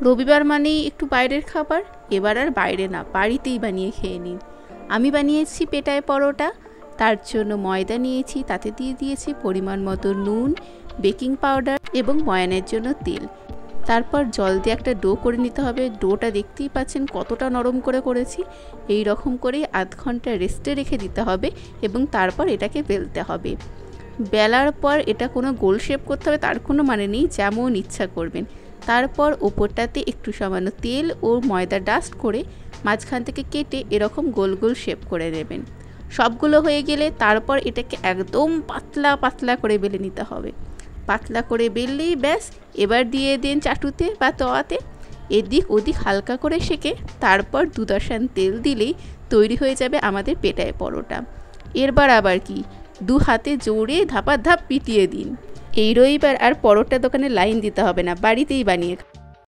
রবিবার মানেই একটু বাইরের খাবার, এবার আর বাইরে না, বাড়িতেই বানিয়ে খেয়ে নিন। আমি বানিয়েছি পেটায় পরোটা। তার জন্য ময়দা নিয়েছি, তাতে দিয়ে দিয়েছি পরিমাণ মতো নুন, বেকিং পাউডার এবং ময়ানের জন্য তেল। তারপর জল দিয়ে একটা ডো করে নিতে হবে। ডোটা দেখতেই পাচ্ছেন কতটা নরম করে করেছি। এই রকম করেই আধ ঘন্টা রেস্টে রেখে দিতে হবে এবং তারপর এটাকে বেলতে হবে। বেলার পর এটা কোনো গোল শেপ করতে হবে তার কোনো মানে নেই, যেমন ইচ্ছা করবেন। তারপর ওপরটাতে একটু সামান্য তেল ও ময়দা ডাস্ট করে মাঝখান থেকে কেটে এরকম গোল গোল শেপ করে নেবেন। সবগুলো হয়ে গেলে তারপর এটাকে একদম পাতলা পাতলা করে বেলে নিতে হবে। পাতলা করে বেললেই ব্যাস। এবার দিয়ে দিন চাটুতে বা তোয়াতে, এদিক ওদিক হালকা করে সেঁকে তারপর 2 তেল দিলেই তৈরি হয়ে যাবে আমাদের পেটায় পরোটা। এরবার আবার কি, 2 হাতে জোরে ধাপাধাপ পিটিয়ে দিন। এই রবিবার আর পরোটা দোকানে লাইন দিতে হবে না, বাড়িতেই বানিয়ে